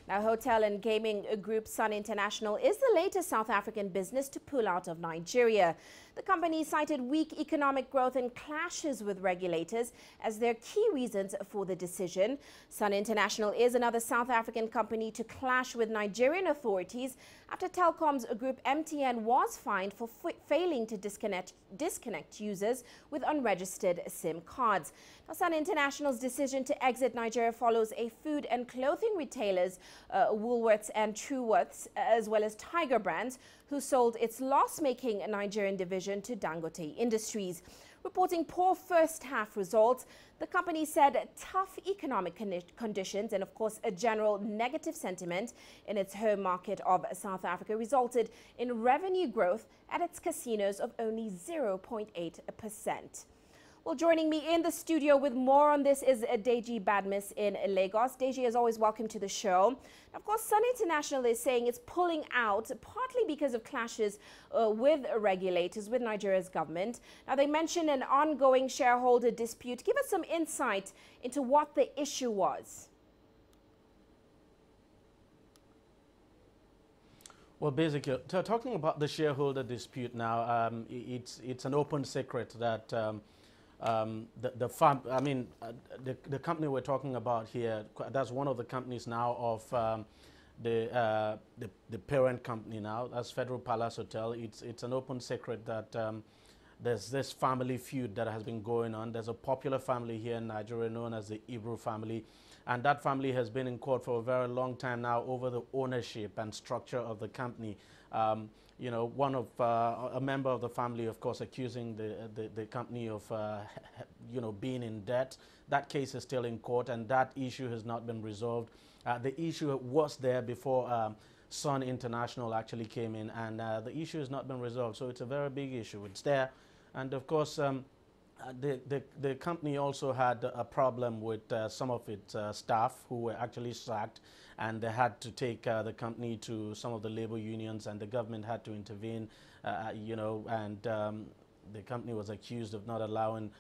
Now, hotel and gaming group Sun International is the latest South African business to pull out of Nigeria. The company cited weak economic growth and clashes with regulators as their key reasons for the decision. Sun International is another South African company to clash with Nigerian authorities after telecoms group MTN was fined for failing to disconnect users with unregistered SIM cards. Now, Sun International's decision to exit Nigeria follows a food and clothing retailers Woolworths and Truworths, as well as Tiger Brands, who sold its loss-making Nigerian division to Dangote Industries. Reporting poor first-half results, the company said tough economic conditions and, of course, a general negative sentiment in its home market of South Africa resulted in revenue growth at its casinos of only 0.8%. Well, joining me in the studio with more on this is Deji Badmus in Lagos. Deji, as always, welcome to the show. Of course, Sun International is saying it's pulling out partly because of clashes with regulators, with Nigeria's government. Now, they mentioned an ongoing shareholder dispute. Give us some insight into what the issue was. Well, basically, talking about the shareholder dispute now, it's an open secret that the company we're talking about here, that's one of the companies now of the parent company now. That's Federal Palace Hotel. It's an open secret that there's this family feud that has been going on. There's a popular family here in Nigeria known as the Ibru family, and that family has been in court for a very long time now over the ownership and structure of the company. You know, a member of the family, of course, accusing the company of, you know, being in debt. That case is still in court, and that issue has not been resolved. The issue was there before Sun International actually came in, and the issue has not been resolved. So it's a very big issue. It's there, and of course, the company also had a problem with some of its staff who were actually sacked, and they had to take the company to some of the labor unions, and the government had to intervene, you know, and the company was accused of not allowing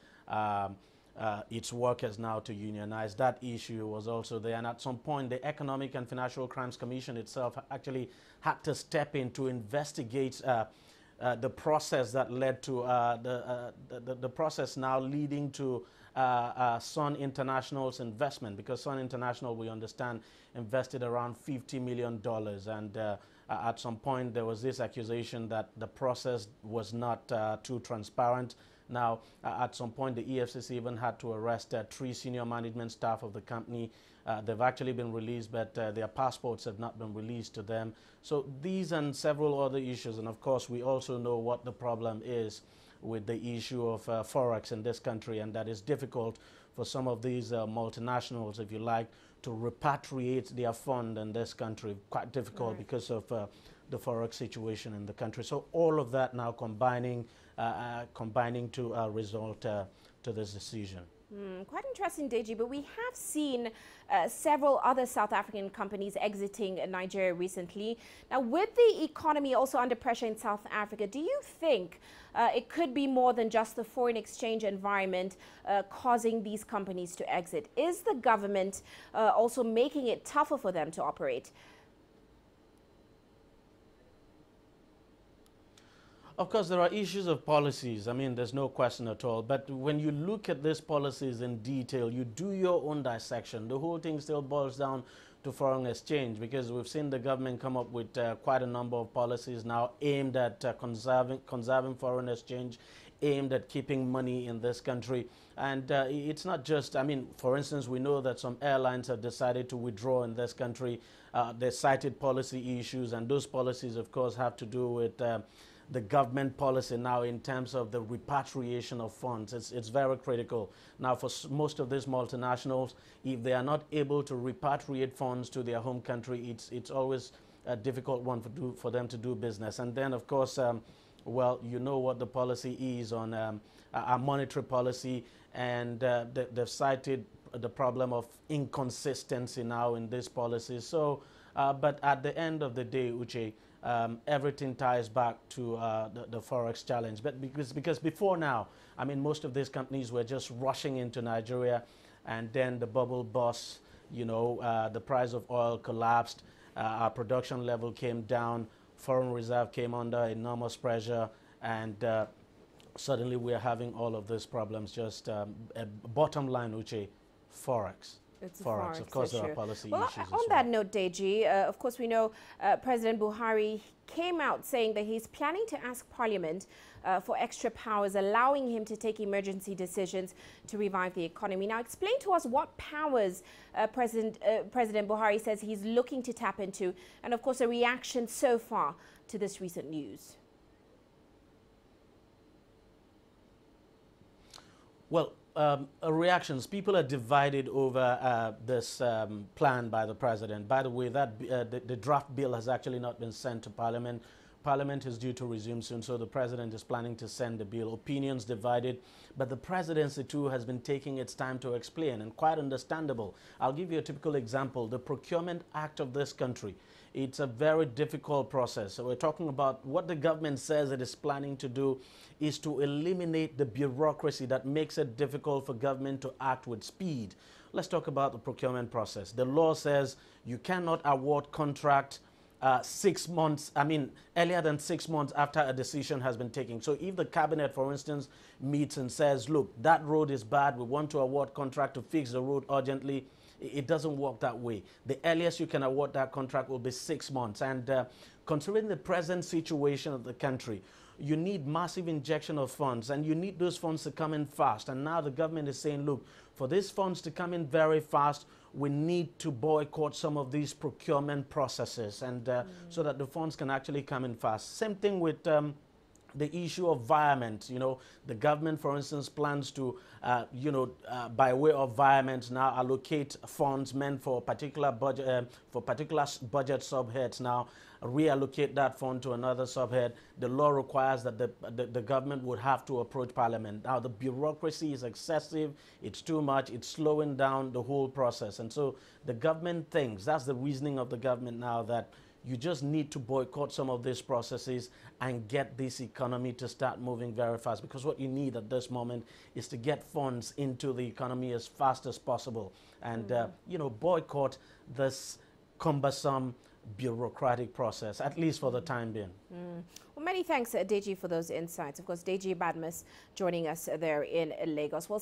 its workers now to unionize. That issue was also there, and at some point the Economic and Financial Crimes Commission itself actually had to step in to investigate the process that led to the process now leading to Sun International's investment, because Sun International, we understand, invested around $50 million, and at some point there was this accusation that the process was not too transparent. Now, at some point, the EFCC even had to arrest 3 senior management staff of the company. They've actually been released, but their passports have not been released to them. So these and several other issues, and of course, we also know what the problem is with the issue of Forex in this country, and that is difficult for some of these multinationals, if you like, to repatriate their fund in this country. Quite difficult because of the Forex situation in the country. So all of that now combining to result to this decision. Quite interesting, Deji, but we have seen several other South African companies exiting Nigeria recently. Now, with the economy also under pressure in South Africa, do you think it could be more than just the foreign exchange environment causing these companies to exit? Is the government also making it tougher for them to operate? Of course, there are issues of policies. I mean, there's no question at all. But when you look at these policies in detail, you do your own dissection. The whole thing still boils down to foreign exchange, because we've seen the government come up with quite a number of policies now aimed at conserving foreign exchange, aimed at keeping money in this country. And it's not just, I mean, for instance, we know that some airlines have decided to withdraw in this country. They cited policy issues, and those policies, of course, have to do with the government policy now in terms of the repatriation of funds. It's very critical. Now, for most of these multinationals, if they are not able to repatriate funds to their home country, it's always a difficult one for them to do business. And then, of course, well, you know what the policy is on our monetary policy, and they've cited the problem of inconsistency now in this policy. So, but at the end of the day, Uche, everything ties back to the Forex challenge. But because before now, I mean, most of these companies were just rushing into Nigeria, and then the bubble burst, You know, the price of oil collapsed, our production level came down, foreign reserve came under enormous pressure, and suddenly we're having all of these problems. Just a bottom line, Uche, Forex. It's a Forex. Of course, there are issue. policy Well, issues as on well. that note, Deji, of course, we know President Buhari came out saying that he's planning to ask Parliament for extra powers, allowing him to take emergency decisions to revive the economy. Now, explain to us what powers President Buhari says he's looking to tap into, and of course, a reaction so far to this recent news. Well, reactions. People are divided over this plan by the president. By the way, that the draft bill has actually not been sent to Parliament. Parliament is due to resume soon, so the president is planning to send the bill. Opinions divided, but the presidency too has been taking its time to explain, and quite understandable. I'll give you a typical example. The Procurement Act of this country. It's a very difficult process. So we're talking about what the government says it is planning to do is to eliminate the bureaucracy that makes it difficult for government to act with speed. Let's talk about the procurement process. The law says you cannot award contract 6 months, earlier than 6 months after a decision has been taken. So if the cabinet, for instance, meets and says, look, that road is bad, we want to award contract to fix the road urgently, it doesn't work that way. The earliest you can award that contract will be 6 months. And considering the present situation of the country, you need massive injection of funds, and you need those funds to come in fast. And now the government is saying, look, for these funds to come in very fast, we need to boycott some of these procurement processes, and so that the funds can actually come in fast. Same thing with the issue of environment. You know, the government, for instance, plans to, by way of environment, now allocate funds meant for particular budget budget subheads. Now reallocate that fund to another subhead. The law requires that the government would have to approach Parliament. Now the bureaucracy is excessive. It's too much. It's slowing down the whole process. And so the government thinks, that's the reasoning of the government now, that you just need to boycott some of these processes and get this economy to start moving very fast, because what you need at this moment is to get funds into the economy as fast as possible, and boycott this cumbersome bureaucratic process, at least for the time being. Well, many thanks, Deji, for those insights. Of course, Deji Badmus joining us there in Lagos. Well,